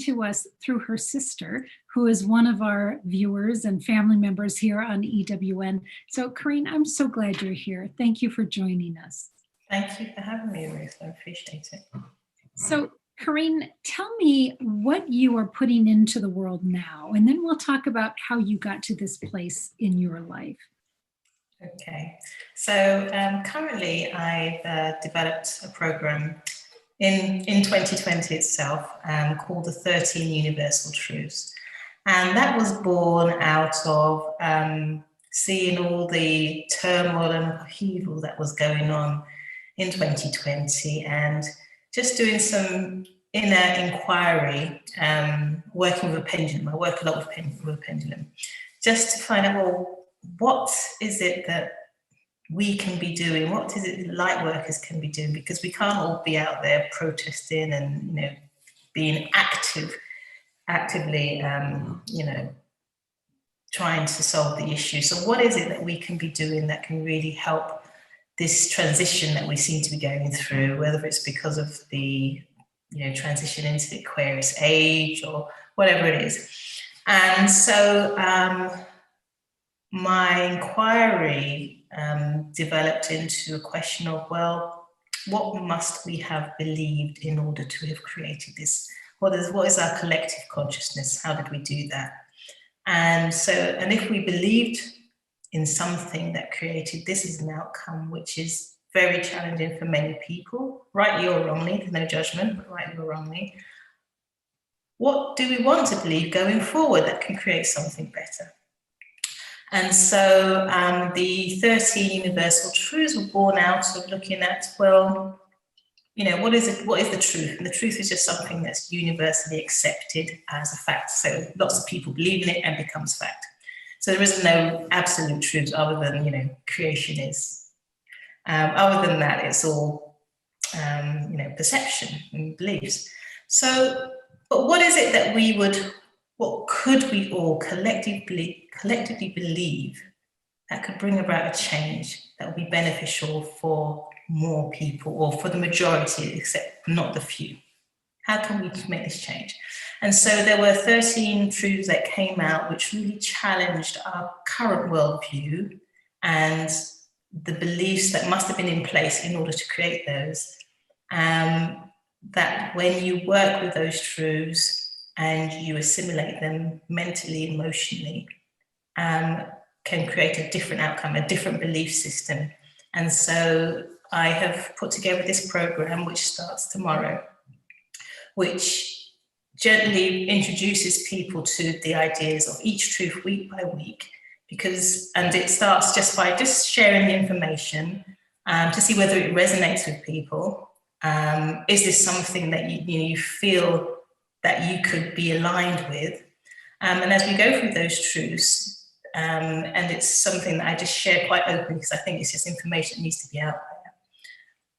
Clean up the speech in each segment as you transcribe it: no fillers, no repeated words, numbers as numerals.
to us through her sister, who is one of our viewers and family members here on EWN. So Carine, I'm so glad you're here. Thank you for joining us. Thank you for having me, Ruth. I appreciate it. So Carine, tell me what you are putting into the world now, and then we'll talk about how you got to this place in your life. Okay, so currently I've developed a program in 2020 itself called the 13 Universal Truths. And that was born out of seeing all the turmoil and upheaval that was going on in 2020 and just doing some inner inquiry, working with a pendulum. I work a lot with a pendulum, just to find out, well, what is it that we can be doing? What is it light workers can be doing? Because we can't all be out there protesting and, you know, being actively, you know, trying to solve the issue. So what is it that we can be doing that can really help this transition that we seem to be going through, whether it's because of the, you know, transition into the Aquarius age or whatever it is. And so my inquiry developed into a question of, well, what must we have believed in order to have created this? What is our collective consciousness? How did we do that? And so, and if we believed in something that created this as an outcome, which is very challenging for many people, rightly or wrongly, there's no judgment, but rightly or wrongly, what do we want to believe going forward that can create something better? And so the 13 Universal Truths were born out of looking at, well, you know, what is the truth? And the truth is just something that's universally accepted as a fact. So lots of people believe in it and becomes fact. So there is no absolute truth other than, you know, creation is. Other than that, it's all, you know, perception and beliefs. So, but what is it that we would, what could we all collectively believe that could bring about a change that would be beneficial for more people, or for the majority, except not the few? How can we make this change? And so there were 13 truths that came out which really challenged our current worldview and the beliefs that must have been in place in order to create those. That when you work with those truths and you assimilate them mentally, emotionally, can create a different outcome, a different belief system. And so I have put together this program, which starts tomorrow, which gently introduces people to the ideas of each truth week by week, and it starts just by sharing the information to see whether it resonates with people. Is this something that you feel that you could be aligned with? And as we go through those truths, and it's something that I just share quite openly because I think it's just information that needs to be out there.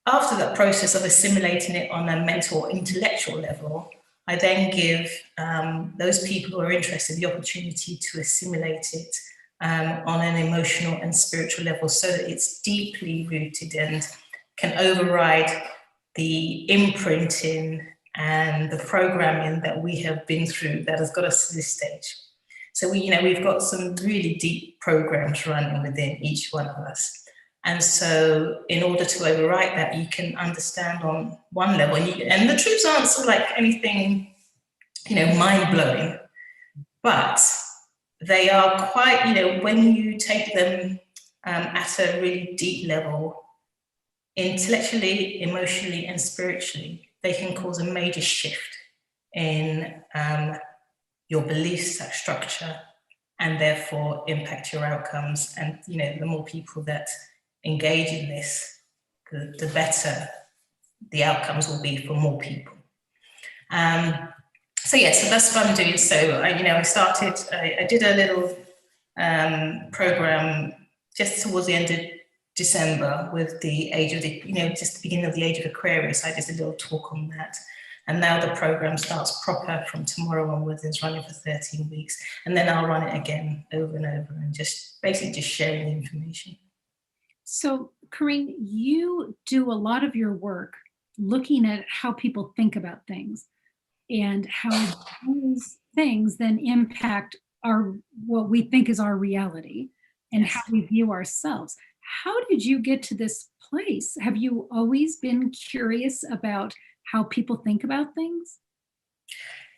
After that process of assimilating it on a mental or intellectual level, I then give those people who are interested the opportunity to assimilate it on an emotional and spiritual level, so that it's deeply rooted and can override the imprinting and the programming that we have been through that has got us to this stage. So we've got some really deep programs running within each one of us. And so in order to overwrite that, you can understand on one level, and the truths aren't sort of like anything, mind-blowing, but they are quite, when you take them at a really deep level, intellectually, emotionally, and spiritually, they can cause a major shift in your belief structure, and therefore impact your outcomes. And the more people that engage in this, the better the outcomes will be for more people. So that's what I'm doing. So I did a little program just towards the end of December with the age of just the beginning of the age of Aquarius. I did a little talk on that. And now the program starts proper from tomorrow onwards. It's running for 13 weeks. And then I'll run it again over and over and just sharing the information. So Carine, you do a lot of your work looking at how people think about things. and how those things then impact our what we think is our reality and how Yes. we view ourselves. How did you get to this place? Have you always been curious about how people think about things?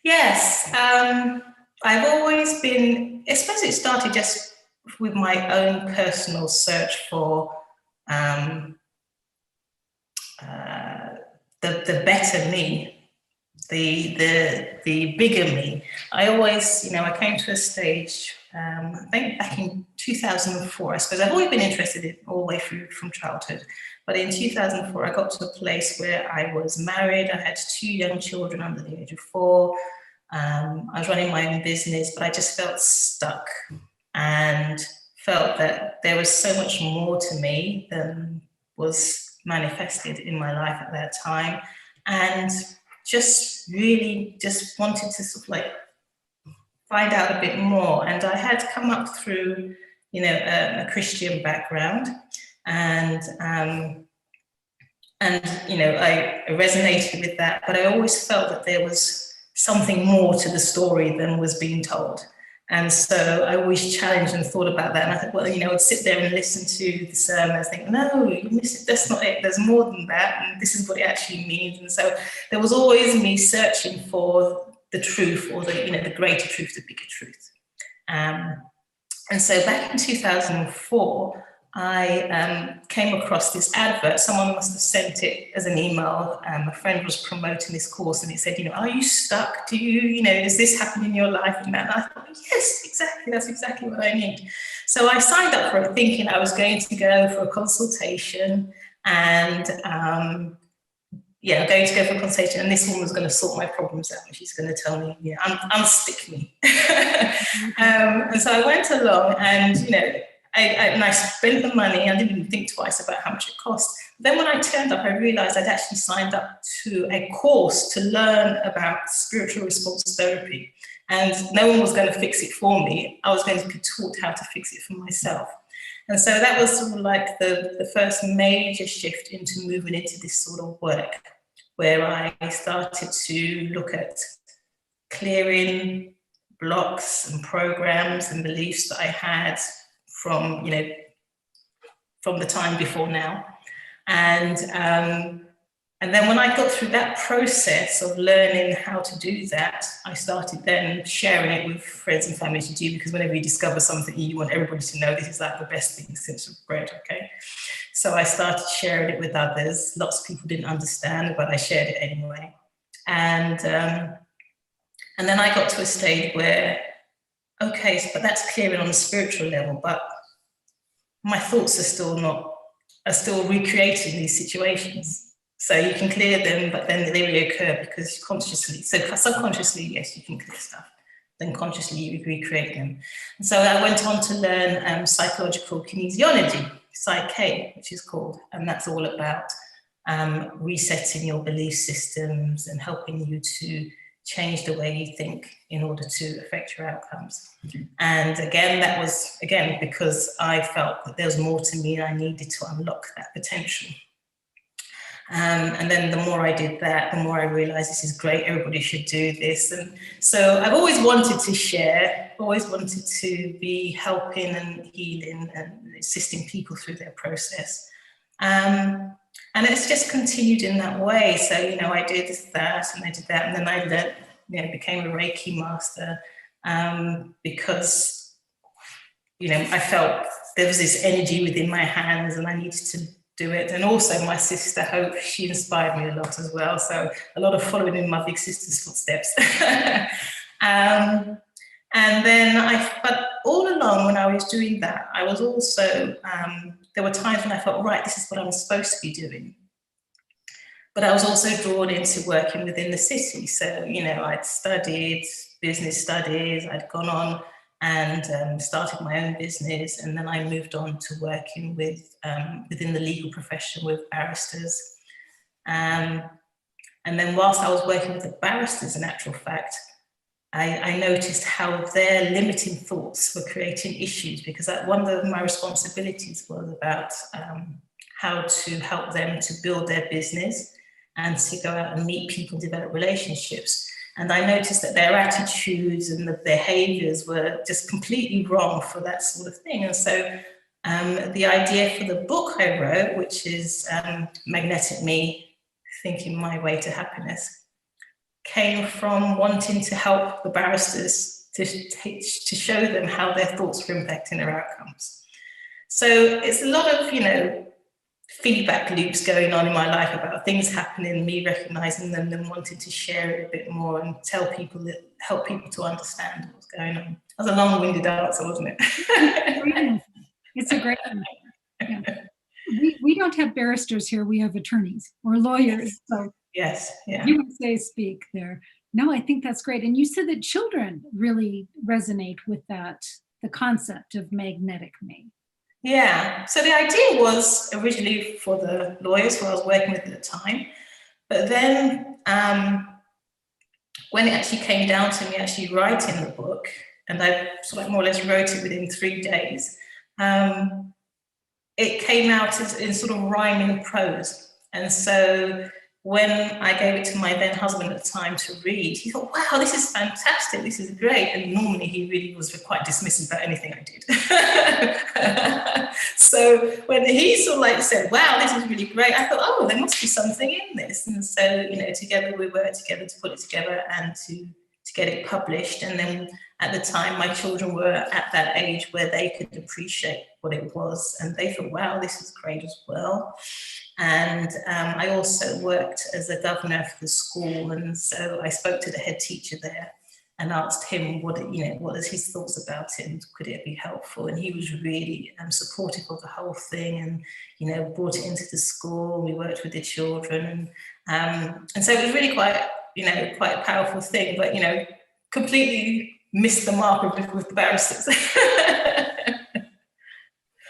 Yes, I've always been, I suppose it started just with my own personal search for um, uh, the better me, the bigger me. I always, I came to a stage, I think back in 2004, I suppose I've always been interested in all the way through from childhood. But in 2004, I got to a place where I was married. I had 2 young children under the age of 4. I was running my own business, but I just felt stuck and felt that there was so much more to me than was manifested in my life at that time. And just really just wanted to sort of like find out a bit more. And I had come up through, a Christian background, and I resonated with that, but I always felt that there was something more to the story than was being told. And so I always challenged and thought about that. And I thought, well, I'd sit there and listen to the sermon and think, no, you miss it. That's not it. There's more than that. And this is what it actually means. And so there was always me searching for the truth, or the greater truth, the bigger truth. And so back in 2004, I came across this advert. Someone must have sent it as an email. A friend was promoting this course, and it said, are you stuck? Do you, is this happening in your life? And that, and I thought, yes, exactly. That's exactly what I need. So I signed up for it thinking I was going to go for a consultation, and going to go for a consultation, and this woman was going to sort my problems out, and she's going to tell me, unstick me. And so I went along, and I spent the money. I didn't even think twice about how much it cost. Then when I turned up, I realized I'd actually signed up to a course to learn about spiritual response therapy, and no one was going to fix it for me. I was going to be taught how to fix it for myself. And so that was sort of like the first major shift into moving into this sort of work, where I started to look at clearing blocks and programs and beliefs that I had from the time before now. And then when I got through that process of learning how to do that, I started then sharing it with friends and family to do, because whenever you discover something, you want everybody to know this is like the best thing since bread, okay? So I started sharing it with others. Lots of people didn't understand, but I shared it anyway. And then I got to a stage where, okay, but that's clearing on a spiritual level, but my thoughts are still recreating these situations. So you can clear them, but then they reoccur because subconsciously, yes, you can clear stuff. Then consciously you recreate them. And so I went on to learn psychological kinesiology, Psych-K, which is called, and that's all about resetting your belief systems and helping you to change the way you think in order to affect your outcomes. And again, that was, because I felt that there was more to me and I needed to unlock that potential. And then the more I did that, the more I realized this is great, everybody should do this. And so I've always wanted to share, always wanted to be helping and healing and assisting people through their process. And it's just continued in that way. So, I did that and I did that. And then I learned, became a Reiki master because, I felt there was this energy within my hands and I needed to do it. And also my sister Hope, she inspired me a lot as well. So a lot of following in my big sister's footsteps. And then but all along when I was doing that, I was also, there were times when I felt, right, this is what I'm supposed to be doing. But I was also drawn into working within the city. So, I'd studied business studies, I'd gone on and started my own business. And then I moved on to working with within the legal profession with barristers. And then whilst I was working with the barristers, in actual fact, I noticed how their limiting thoughts were creating issues, because one of my responsibilities was about how to help them to build their business and to go out and meet people, develop relationships. And I noticed that their attitudes and the behaviors were just completely wrong for that sort of thing. And so the idea for the book I wrote, which is Magnetic Me, Thinking My Way to Happiness, came from wanting to help the barristers to show them how their thoughts were impacting their outcomes. So it's a lot of, feedback loops going on in my life about things happening, me recognizing them and wanting to share it a bit more and tell people that, help people to understand what's going on. That was a long-winded answer, wasn't it? It's a great one. Yeah. We don't have barristers here, we have attorneys or lawyers. So yes, yeah. You would say speak there. No, I think that's great. And you said that children really resonate with that, the concept of magnetic me. Yeah, so the idea was originally for the lawyers who I was working with at the time, but then when it actually came down to me actually writing the book, and I sort of more or less wrote it within 3 days, it came out in sort of rhyming prose. And so when I gave it to my then husband at the time to read, he thought, wow, this is fantastic, this is great. And normally he really was quite dismissive about anything I did. So when he sort of like said, wow, this is really great, I thought, oh, there must be something in this. And so, together we worked together to put it together and to get it published. And then at the time, my children were at that age where they could appreciate what it was. And they thought, wow, this is great as well. And I also worked as a governor for the school. And so I spoke to the head teacher there and asked him what is his thoughts about it and could it be helpful. And he was really supportive of the whole thing and, brought it into the school. We worked with the children. And so it was really quite a powerful thing, but, completely missed the mark with the barristers.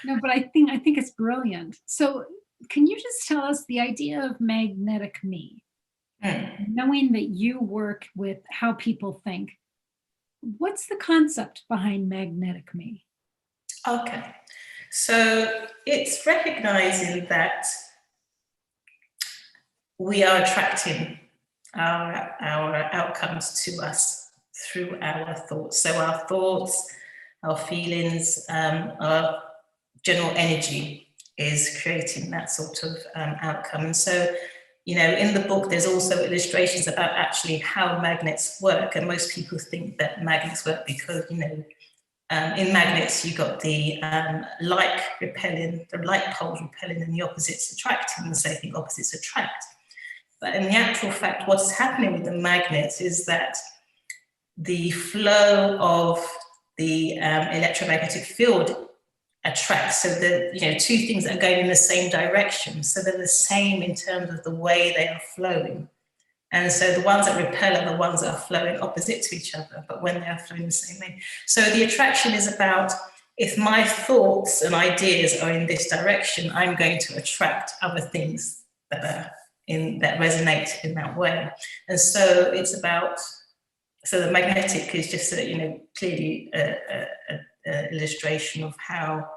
No, but I think it's brilliant. So can you just tell us the idea of magnetic me? Knowing that you work with how people think, what's the concept behind magnetic me? Okay, so it's recognizing that we are attracting our outcomes to us through our thoughts. So our thoughts, our feelings, our general energy is creating that sort of outcome. And so, in the book, there's also illustrations about actually how magnets work. And most people think that magnets work because, in magnets, you got the light repelling, the light poles repelling and the opposites attracting. And so I think opposites attract. But in the actual fact, what's happening with the magnets is that the flow of the electromagnetic field attracts. So the two things are going in the same direction. So they're the same in terms of the way they are flowing. And so the ones that repel are the ones that are flowing opposite to each other, but when they are flowing the same way. So the attraction is about, if my thoughts and ideas are in this direction, I'm going to attract other things that resonate in that way. And so it's about, so the magnetic is just clearly an illustration of how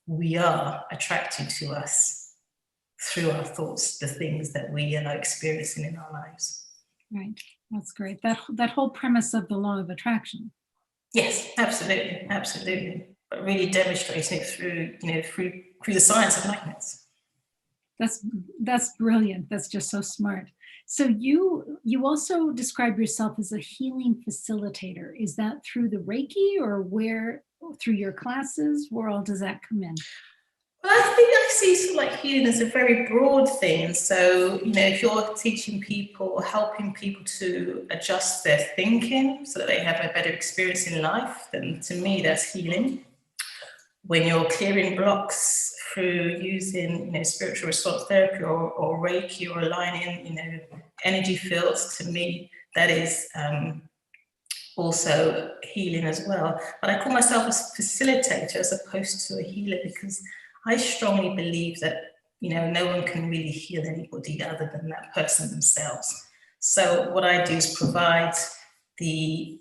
we are attracted to us through our thoughts, the things that we are experiencing in our lives. Right, that's great. That whole premise of the law of attraction. Yes, absolutely, but really demonstrating it through the science of magnets. That's brilliant. That's just so smart. So you also describe yourself as a healing facilitator. Is that through the Reiki or through your classes? Where all does that come in? Well, I think I see sort of like healing as a very broad thing. So, if you're teaching people or helping people to adjust their thinking so that they have a better experience in life, then to me, that's healing. When you're clearing blocks through using, spiritual response therapy or Reiki or aligning, energy fields, to me, that is also healing as well. But I call myself a facilitator as opposed to a healer because I strongly believe that, no one can really heal anybody other than that person themselves. So what I do is provide the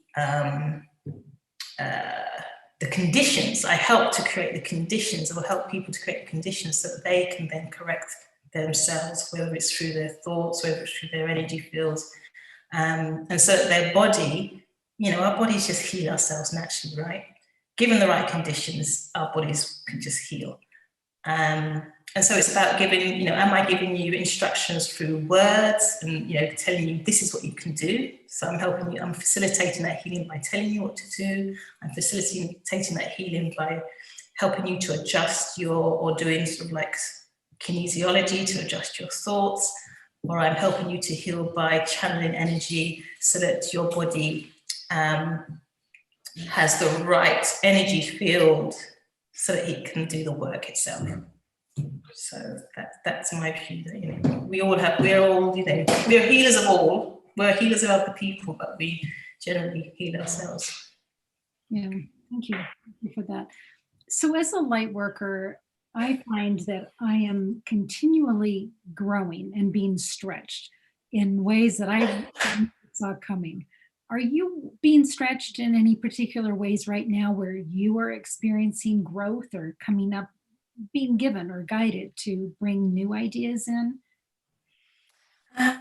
conditions. I help to create the conditions, or help people to create the conditions so that they can then correct themselves, whether it's through their thoughts, whether it's through their energy fields, And so that their body, you know, our bodies just heal ourselves naturally, right? Given the right conditions, our bodies can just heal. And so it's about giving, you know, am I giving you instructions through words and, you know, telling you this is what you can do? So I'm helping you, I'm facilitating that healing by telling you what to do. I'm facilitating that healing by helping you to adjust or doing sort of like kinesiology to adjust your thoughts. Or I'm helping you to heal by channeling energy so that your body has the right energy field so that it can do the work itself. So that's my view. That, you know, we're all, you know, we're healers of all. We're healers of other people, but we generally heal ourselves. Yeah, thank you. Thank you for that. So as a light worker, I find that I am continually growing and being stretched in ways that I saw coming. Are you being stretched in any particular ways right now where you are experiencing growth or coming up, being given or guided to bring new ideas in? I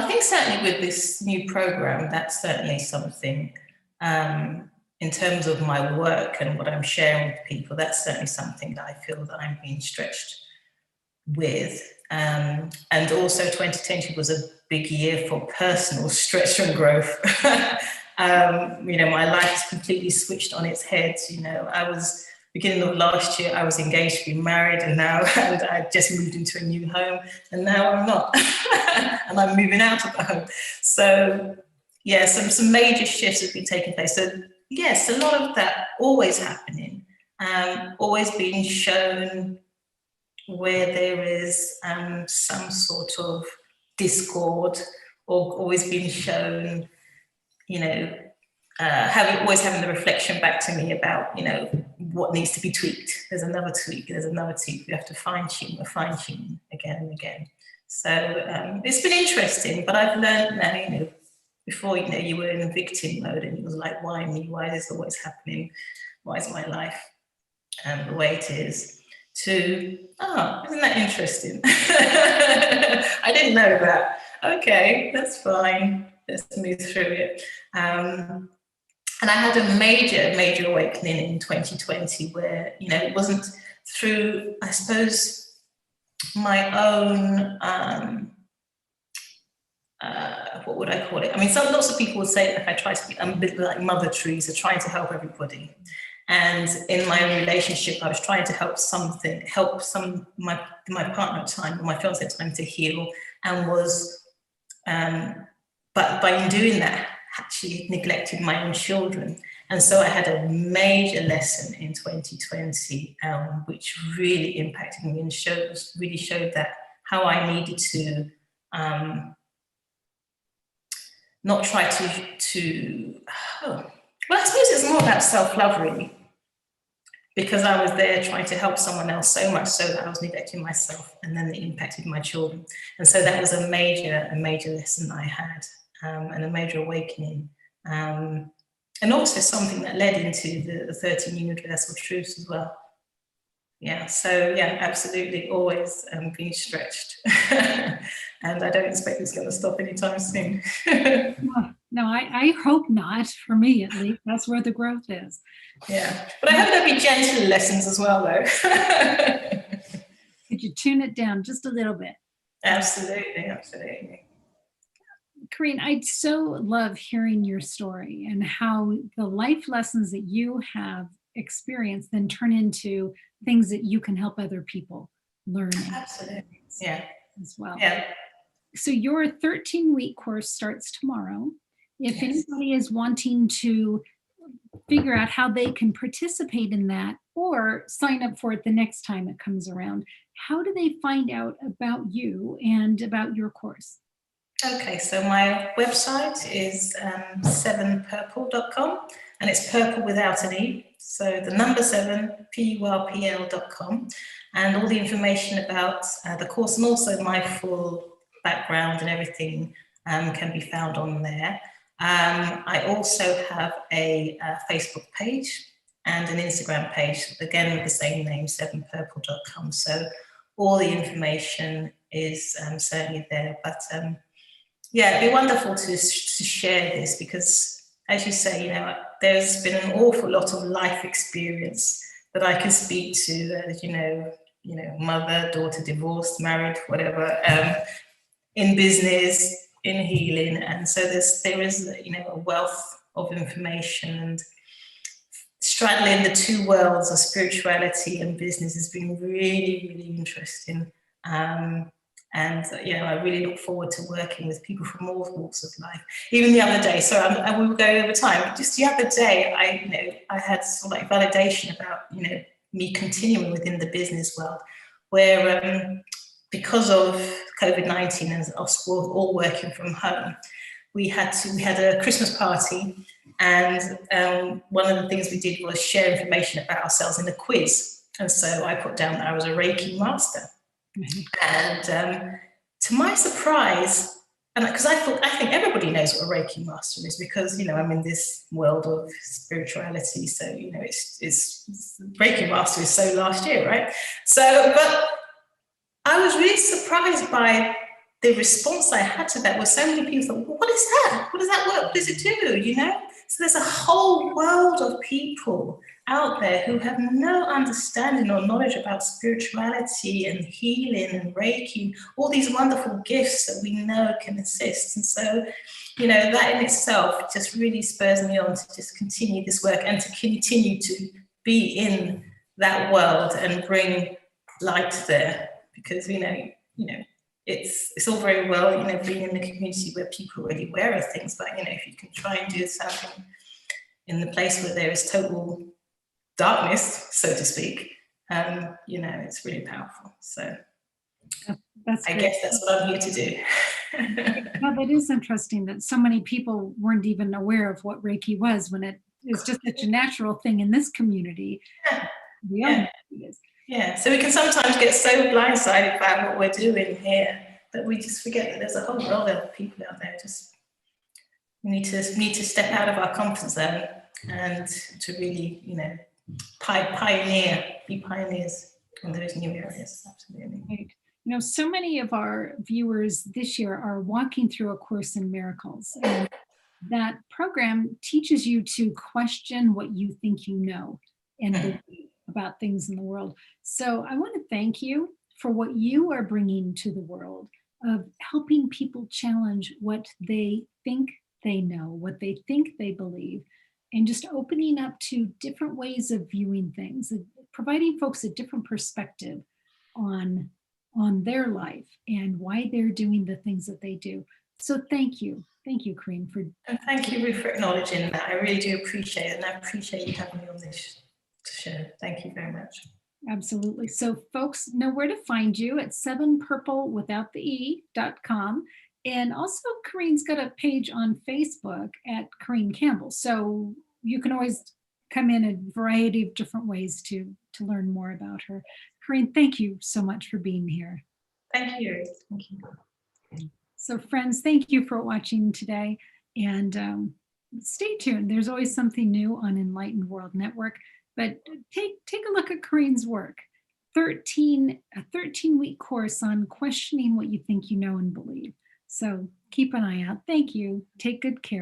think certainly with this new program, that's certainly something in terms of my work and what I'm sharing with people, that's certainly something that I feel that I'm being stretched with. And also 2020 was a big year for personal stretch and growth. You know, my life is completely switched on its head. You know, I was beginning of last year, I was engaged to be married, and I just moved into a new home, and now I'm not, and I'm moving out of the home. So yeah, some major shifts have been taking place. So yes, a lot of that always happening, always being shown where there is some sort of discord, or always being shown, you know, always having the reflection back to me about, you know, what needs to be tweaked. There's another tweak, there's another tweak. We have to fine tune again and again. So it's been interesting, but I've learned now, you know, before, you know, you were in victim mode and it was like, why me? Why is this always happening? Why is my life the way it is? To, oh, isn't that interesting? I didn't know that. Okay, that's fine. Let's move through it. And I had a major awakening in 2020 where, you know, it wasn't through, I suppose, my own, what would I call it? I mean, lots of people would say that if I try to be, I'm a bit like Mother Teresa, trying to help everybody. And in my relationship, I was trying to help my partner at the time, my fiance at the time, to heal, and was, but by doing that, actually neglected my own children. And so I had a major lesson in 2020, which really impacted me and really showed that how I needed to not try well, I suppose it's more about self-love, really, because I was there trying to help someone else so much so that I was neglecting myself, and then it impacted my children. And so that was a major lesson I had, and a major awakening. And also something that led into the 13 Universal Truths as well. Yeah, so yeah, absolutely, always being stretched. And I don't expect it's going to stop anytime soon. No, I hope not, for me at least. That's where the growth is. Yeah, but I hope there'll be gentle lessons as well, though. Could you tune it down just a little bit? Absolutely. Carine, I so love hearing your story and how the life lessons that you have experienced then turn into things that you can help other people learn. Absolutely, yeah. As well. Yeah. So your 13-week course starts tomorrow. If anybody is wanting to figure out how they can participate in that or sign up for it the next time it comes around, how do they find out about you and about your course? Okay, so my website is 7purple.com, and it's purple without an E. So the number 7, purpl.com, and all the information about the course, and also my full background and everything can be found on there. I also have a Facebook page and an Instagram page, again with the same name, 7purple.com. So all the information is certainly there. But Yeah, it'd be wonderful to share this because, as you say, you know, there's been an awful lot of life experience that I can speak to, as you know, mother, daughter, divorced, married, whatever, in business, in healing, and so there is you know a wealth of information, and straddling the two worlds of spirituality and business has been really, really interesting. And you know, I really look forward to working with people from all walks of life. Even the other day, so we were going over time. Just the other day, I had sort of like validation about me continuing within the business world, where because of COVID-19 and us all working from home, we had a Christmas party, and one of the things we did was share information about ourselves in a quiz. And so I put down that I was a Reiki master. And to my surprise, and because I think everybody knows what a Reiki master is, because I'm in this world of spirituality, so it's Reiki master is so last year, right? So, but I was really surprised by the response I had to that. Was so many people thought, well, what is that? What does that work? What does it do? So there's a whole world of people out there who have no understanding or knowledge about spirituality and healing and Reiki, all these wonderful gifts that we know can assist. And so, that in itself just really spurs me on to just continue this work and to continue to be in that world and bring light there, because it's all very well being in the community where people are already aware of things, but if you can try and do something in the place where there is total darkness, so to speak, it's really powerful. So I guess that's what I'm here to do. Well, that is interesting that so many people weren't even aware of what Reiki was, when it is just such a natural thing in this community. Yeah, so we can sometimes get so blindsided by what we're doing here that we just forget that there's a whole world of people out there. Just need to step out of our comfort zone and to really, be pioneers in those new areas. Absolutely. Right. So many of our viewers this year are walking through A Course in Miracles. And that program teaches you to question what you think you know and believe about things in the world. So I want to thank you for what you are bringing to the world of helping people challenge what they think they know, what they think they believe, and just opening up to different ways of viewing things, providing folks a different perspective on their life and why they're doing the things that they do. So thank you. Thank you, Carine. And thank you, Ruth, for acknowledging that. I really do appreciate it, and I appreciate you having me on this show. Thank you very much. Absolutely. So folks know where to find you at 7purplewithoutthee.com. And also Carine's got a page on Facebook at Carine Campbell. So you can always come in a variety of different ways to learn more about her. Carine, thank you so much for being here. Thank you. Thank you. So friends, thank you for watching today, and stay tuned. There's always something new on Enlightened World Network, but take a look at Carine's work. A 13-week course on questioning what you think you know and believe. So keep an eye out. Thank you. Take good care.